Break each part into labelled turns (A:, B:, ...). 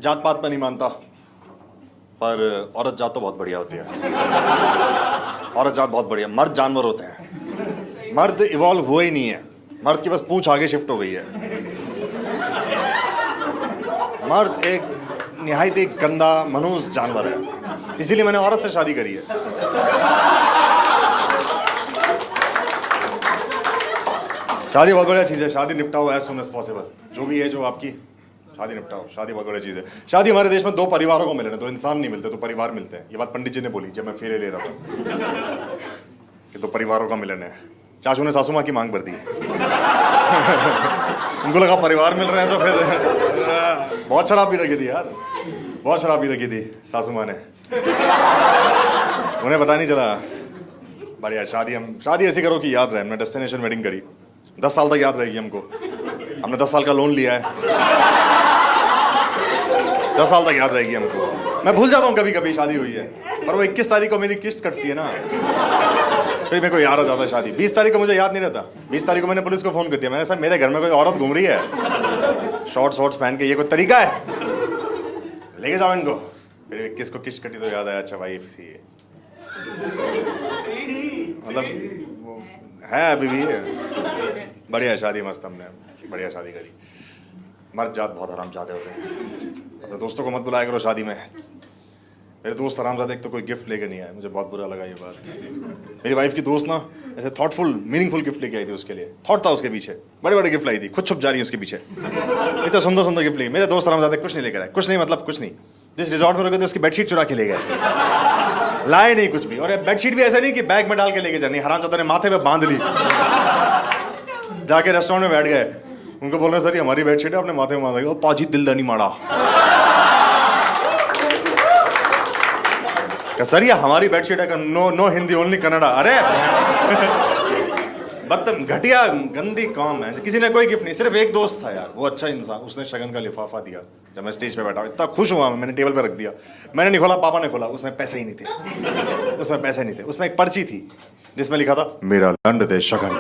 A: जात पात पे नहीं मानता, पर औरत जात तो बहुत बढ़िया होती है। औरत जात बहुत बढ़िया। मर्द जानवर होते हैं, मर्द इवॉल्व हुआ ही नहीं है, मर्द की बस पूंछ आगे शिफ्ट हो गई है। मर्द एक निहायत एक गंदा मनहूस जानवर है, इसीलिए मैंने औरत से शादी करी है। शादी बहुत बढ़िया चीज़ है, शादी निपटाओ एज सुन एज पॉसिबल। जो भी है जो आपकी, शादी निपटाओ। शादी बहुत बढ़िया चीज़ है। शादी हमारे देश में दो परिवारों को मिलना, दो इंसान नहीं मिलते, दो परिवार मिलते हैं। ये बात पंडित जी ने बोली जब मैं फेरे ले रहा था कि दो परिवारों का मिलन है। चाचू ने सासू माँ की मांग भर दी। उनको लगा परिवार मिल रहे हैं तो फिर बहुत शराब भी रखी थी यार, बहुत शराब भी रखी थी सासू माँ ने, उन्हें पता नहीं चला। बढ़िया शादी ऐसी करो कि याद रहे। हमने डेस्टिनेशन वेडिंग करी, 10 साल तक याद रहेगी हमको। हमने 10 साल का लोन लिया है, 10 साल तक याद रहेगी हमको। मैं भूल जाता हूँ कभी कभी शादी हुई है, पर वो 21 तारीख को मेरी किस्त कटती है ना, फिर मेरे को याद आ जाता है शादी। 20 तारीख को मुझे याद नहीं रहता। 20 तारीख को मैंने पुलिस को फोन कर दिया, मैंने सर मेरे घर में कोई औरत घूम रही है शॉर्ट्स पहन के, ये कोई तरीका है? लेके जाओ इनको। फिर 21 को किस्त कटी तो याद आया, अच्छा वाइफ थी ये, मतलब है अभी भी है। बढ़िया शादी मस्त, हमने बढ़िया शादी करी। मर्द जात बहुत हरामजादे होते हैं। अपने दोस्तों को मत बुलाया करो शादी में। मेरे दोस्त हरामजादे, एक तो कोई गिफ्ट लेके नहीं आए, मुझे बहुत बुरा लगा ये बात। मेरी वाइफ की दोस्त ना ऐसे थॉटफुल मीनिंगफुल गिफ्ट लेके आई थी, उसके लिए थॉट था उसके पीछे, बड़े बड़े गिफ्ट लाई थी, खुद छुप जा रही है उसके पीछे। इतना सुंदर सुंदर गिफ्ट लेके मेरे दोस्त हरामजादे कुछ नहीं लेकर आए, कुछ नहीं मतलब कुछ नहीं। जिस रिजॉर्ट में रुके थे उसकी बेडशीट चुरा के ले गए, लाए नहीं कुछ भी। और बेडशीट भी ऐसा नहीं कि बैग में डाल के लेके जानी, हरामजादे ने माथे पे बांध ली, जाके रेस्टोरेंट में बैठ गए। उनको बोल रहे सर ये हमारी बेडशीट है, अपने माथे में बांध, पाजी दिलदानी माड़ा। सर ये हमारी बेडशीट है, नो हिंदी ओनली कन्नड़ा। अरे बदतम घटिया गंदी कॉम है। किसी ने कोई गिफ्ट नहीं, सिर्फ एक दोस्त था यार, वो अच्छा इंसान, उसने शगन का लिफाफा दिया। जब मैं स्टेज पे बैठा इतना खुश हुआ, मैंने टेबल पे रख दिया। मैंने नहीं खोला, पापा ने खोला, उसमें पैसे ही नहीं थे, उसमें पैसे नहीं थे। उसमें एक पर्ची थी जिसमें लिखा था मेरा लंड दे शगन।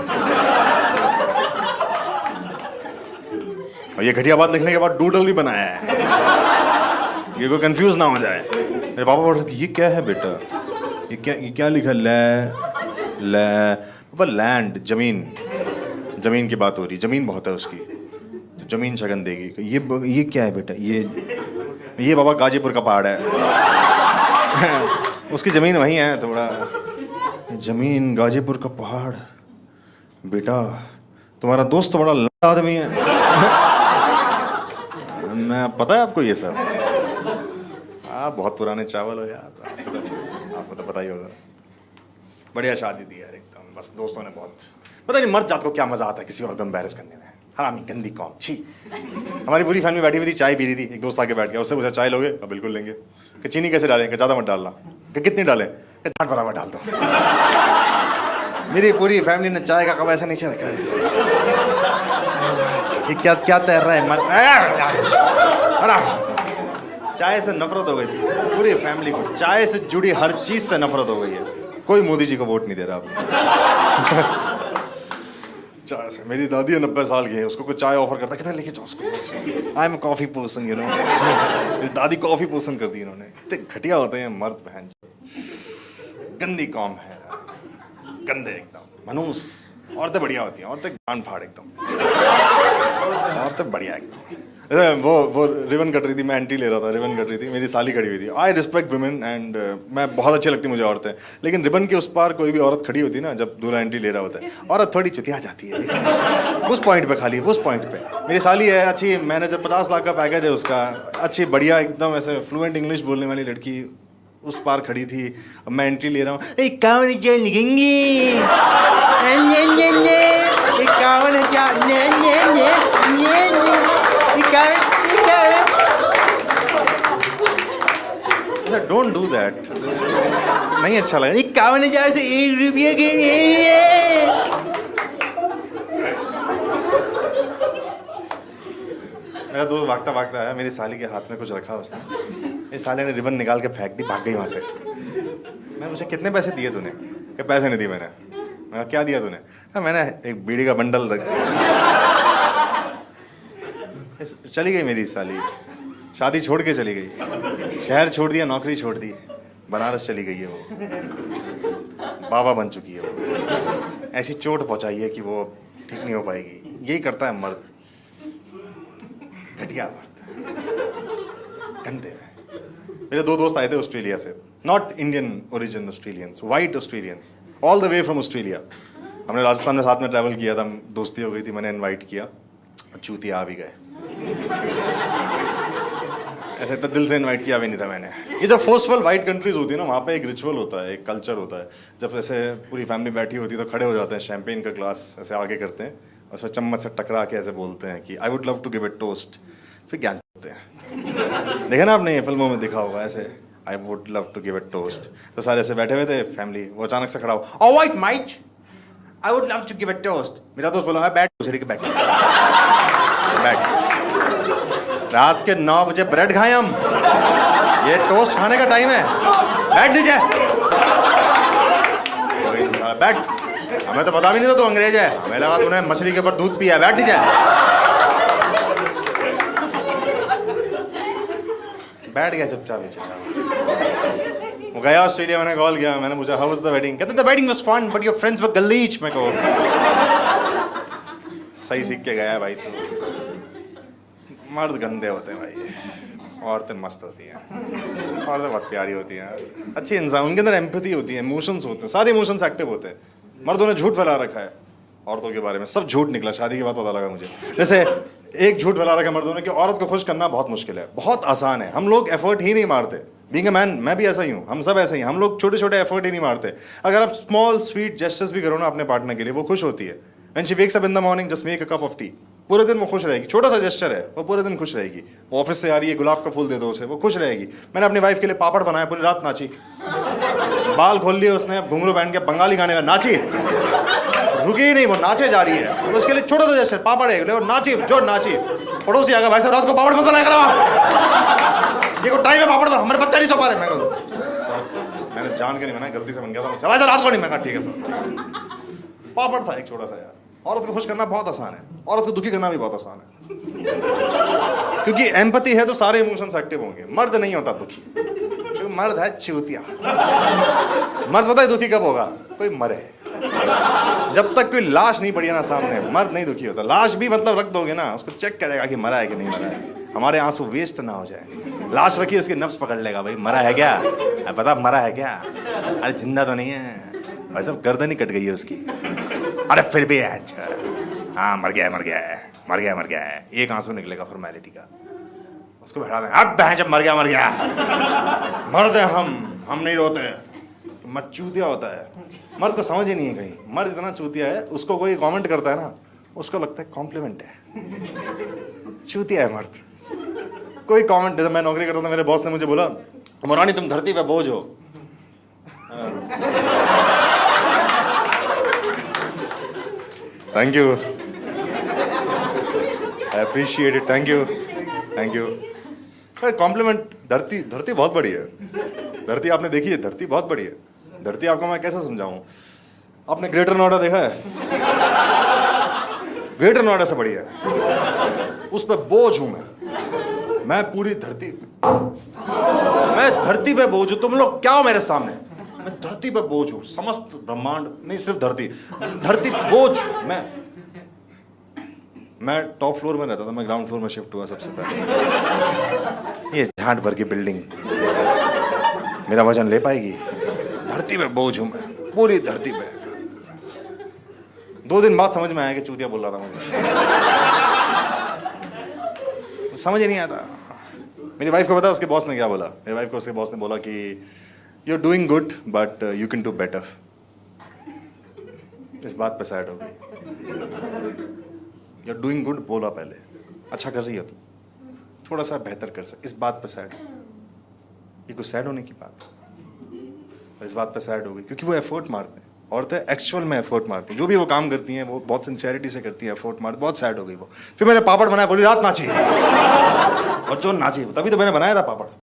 A: और ये घटिया बात लिखने के बाद डूडल भी बनाया है, ये कोई कंफ्यूज ना हो जाए। मेरे पापा बोल रहे ये क्या है बेटा, ये क्या लिखा? ले पापा लैंड, जमीन की बात हो रही, जमीन बहुत है उसकी, तो जमीन शगन देगी। ये क्या है बेटा? ये बाबा गाजीपुर का पहाड़ है। उसकी जमीन वहीं है, थोड़ा जमीन गाजीपुर का पहाड़। बेटा तुम्हारा दोस्त तो बड़ा लंबा आदमी है। मैं पता है आपको ये सब? आप बहुत पुराने चावल हो यार, आपको तो पता ही होगा। बढ़िया शादी थी यार एकदम, बस दोस्तों ने बहुत, पता नहीं मर्द जात को क्या मजा आता है किसी और को एम्बैरेस करने में। हरामी गंदी कौम, छी। हमारी पूरी फैमिली बैठी हुई थी, चाय पी रही थी, एक दोस्त आके बैठ गया, उससे पूछा चाय लोगे? बिल्कुल लेंगे। कि चीनी कैसे डालें? कि ज़्यादा मत डालना। कि कितनी डालें? कि 8 बराबर डाल दो। मेरी पूरी फैमिली ने चाय का कप ऐसा नीचे रखा है, ये क्या तैर रहा है मर। चाय से नफरत हो गई पूरी फैमिली को, चाय से जुड़ी हर चीज से नफरत हो गई है। कोई मोदी जी को वोट नहीं दे रहा अब। चाय से, मेरी दादी है 90 साल की है, उसको कोई चाय ऑफर करता, कितना लेके जाओ उसको, I am coffee person you know. मेरी दादी कॉफी पर्सन कर दी इन्होंने। इतने घटिया होते हैं मर्द, बहन गंदी कौम है, गंदे एकदम मनूस। औरतें बढ़िया होती हैं, औरतें गांड फाड़ एकदम, औरतें बढ़िया एकदम। वो रिबन कट रही थी, मैं एंटी ले रहा था, रिबन कट रही थी, मेरी साली खड़ी हुई थी। आई रिस्पेक्ट वुमेन एंड मैं बहुत अच्छी लगती मुझे औरतें, लेकिन रिबन के उस पार कोई भी औरत खड़ी होती है ना, जब दूल्हा एंट्री ले रहा होता है, औरत थोड़ी चुतिया जाती है उस पॉइंट पे, खाली उस पॉइंट पे। मेरी साली है अच्छी, मैनेजर, 50 लाख का पैकेज है उसका, अच्छी बढ़िया एकदम ऐसे फ्लुएंट इंग्लिश बोलने वाली लड़की उस पार खड़ी थी। अब मैं एंट्री ले रहा हूँ, डोंट डू दैट, नहीं अच्छा लगा। 51,000 से 1 रुपये के मेरा दोस्त भागता भागता आया, मेरी साली के हाथ में कुछ रखा उसने, मेरी साली ने रिबन निकाल के फेंक दी, भाग गई वहां से। मैं मुझे कितने पैसे दिए तूने? क्या पैसे नहीं दिए मैंने। मैं क्या दिया तूने? मैंने एक बीड़ी का बंडल रख दिया। चली गई मेरी साली। शादी छोड़ के चली गई, शहर छोड़ दिया, नौकरी छोड़ दी, बनारस चली गई है वो, बाबा बन चुकी है वो, ऐसी चोट पहुंचाई है कि वो ठीक नहीं हो पाएगी। यही करता है मर्द, घटिया मर्द, गंदे। मेरे 2 दोस्त आए थे ऑस्ट्रेलिया से, not Indian origin, Australians, white Australians, all the way from Australia. हमने राजस्थान में साथ में ट्रैवल किया था, दोस्ती हो गई थी, मैंने इनवाइट किया, चूतिया आ भी गए। ऐसे इतना दिल से इनवाइट किया भी नहीं था मैंने। ये जब फोर्सफुल वाइट कंट्रीज होती है ना, वहाँ पे एक रिचुअल होता है, एक कल्चर होता है। जब ऐसे पूरी फैमिली बैठी होती है तो खड़े हो जाते हैं, शैम्पेन का ग्लास ऐसे आगे करते हैं, उसमें चम्मच से टकरा के ऐसे बोलते हैं कि I would love to give it toast, फिर ज्ञान होते हैं। देखा ना आपने, फिल्मों में दिखा होगा ऐसे, I would love to give it toast. तो सारे ऐसे बैठे हुए थे फैमिली, वो अचानक से खड़ा हो, all right mate, I would love to give it toast. मेरा दोस्त बोला, बैठ बैठ बैठ, रात के 9 बजे ब्रेड खाए हम, ये टोस्ट खाने का टाइम है, बैठ नीचे बैठ। हमें तो पता भी नहीं था तू अंग्रेज है, हमें लगा तूने मछली के ऊपर दूध पिया, बैठ नीचे। बैठ गया चुपचाप बेचारा। वो गया ऑस्ट्रेलिया, मैंने कॉल किया, मैंने पूछा हाउ वाज द वेडिंग, कहते the wedding was fun but your friends were गलीच। मैं कहो सही सीख के गया भाई। तो मर्द गंदे होते हैं भाई, औरतें मस्त होती हैं, औरतें बहुत प्यारी होती हैं, अच्छी इंसान, उनके अंदर एम्पैथी होती है, इमोशंस होते हैं, सारे इमोशंस एक्टिव होते हैं। मर्दों ने झूठ फैला रखा है औरतों के बारे में, सब झूठ निकला, शादी के बाद पता लगा मुझे। जैसे एक झूठ फैला रखा है मर्दों ने कि औरत को खुश करना बहुत मुश्किल है, बहुत आसान है, हम लोग एफर्ट ही नहीं मारते। बीइंग अ मैन, मैं भी ऐसा ही हूँ, हम सब ऐसे ही, हम लोग छोटे छोटे एफर्ट ही नहीं मारते। अगर आप स्मॉल स्वीट जेस्चर्स भी करो ना अपने पार्टनर के लिए, वो खुश होती है। When she wakes up in the morning, just make a cup of T, पूरे दिन वो खुश रहेगी। छोटा सा जेस्चर है, वो पूरे दिन खुश रहेगी। वो ऑफिस से आ रही है, गुलाब का फूल दे दो उसे, वो खुश रहेगी। मैंने अपनी वाइफ के लिए पापड़ बनाया, पूरी रात नाची, बाल खोल लिए उसने, घुंघरू पहन के बंगाली गाने में नाची, रुकी ही नहीं, वो नाचे जा रही है। तो उसके लिए छोटा सा जेस्चर, पापड़ है, वो नाची, जो नाची। पड़ोसी आ गया, भाई साहब रात को पापड़ मत बनाया करो आप, देखो टाइम है पापड़ का, हमारे बच्चा नहीं सो पा रहे। मैंने जान के नहीं मना, गलती से बन गया था, भाई साहब रात को नहीं। मैं कहा ठीक है सर, पापड़ था एक छोटा सा यार। औरत को खुश करना बहुत आसान है, औरत को दुखी करना भी बहुत आसान है, क्योंकि एम्पैथी है तो सारे इमोशंस एक्टिव होंगे। मर्द नहीं होता दुखी, क्योंकि मर्द है चूतिया। मर्द पता है दुखी कब होगा, कोई मरे। जब तक कोई लाश नहीं पड़ी है ना सामने, मर्द नहीं दुखी होता। लाश भी मतलब रख दोगे ना, उसको चेक करेगा कि मरा है कि नहीं मरा है, हमारे आंसू वेस्ट ना हो जाए। लाश रखी, उसकी नफ्स पकड़ लेगा, भाई मरा है क्या, पता मरा है क्या, अरे जिंदा तो नहीं है, भाई साहब गर्दन ही कट गई है उसकी, अरे फिर भी अच्छा, हाँ मर गया है, मर गया है, मर गया, मर गया है, एक आंसू निकलेगा फॉर्मेलिटी का, उसको बैठा दें, अब बहन जब मर गया, मर गया, मर्द है हम नहीं रोते। मर्द चूतिया होता है, मर्द को समझ ही नहीं है कहीं, मर्द इतना चूतिया है, उसको कोई कमेंट करता है ना, उसको लगता है कॉम्प्लीमेंट है। चूतिया है मर्द, कोई कमेंट। जब मैं नौकरी करता था, मेरे बॉस ने मुझे बोला, मोरानी तुम धरती पे बोझ हो। Thank you, I appreciate it, thank you, thank you. Compliment, धरती धरती बहुत बड़ी है, धरती आपने देखी है, धरती बहुत बड़ी है। धरती आपको मैं कैसे समझाऊं, आपने ग्रेटर नोएडा देखा है, ग्रेटर नोएडा से बड़ी है, उस पर बोझ हूं मैं पूरी धरती, मैं धरती पे बोझ हूं। तुम लोग क्या हो मेरे सामने, मैं धरती पे बोझ हूं, समस्त ब्रह्मांड नहीं, सिर्फ धरती, धरती बोझ। मैं टॉप फ्लोर में रहता था, मैं ग्राउंड फ्लोर में शिफ्ट हुआ सबसे पहले। ये झाट भर की बिल्डिंग मेरा वजन ले पाएगी, धरती पे बोझ हूं मैं, पूरी धरती पे। 2 दिन बाद समझ में आया कि चूतिया बोल रहा था मुझे, समझ ही नहीं आता। मेरी वाइफ को पता उसके बॉस ने क्या बोला, मेरी वाइफ को उसके बॉस ने बोला कि you are doing good but you can do better. इस बात पे सैड हो गई। यू आर डूइंग गुड बोला पहले, अच्छा कर रही है तू, थोड़ा सा बेहतर कर सकते, इस बात पे सैड। ये कोई सैड होने की बात, इस बात पे सैड हो गई क्योंकि वो एफर्ट मारते हैं, औरतें एक्चुअल में एफर्ट मारती हैं, जो भी वो काम करती हैं वो बहुत सिंसियरिटी से करती हैं, एफर्ट मार, बहुत सैड हो गई वो। फिर मैंने पापड़ बनाया, पूरी रात नाची, और जो नाची तभी तो मैंने बनाया था पापड़।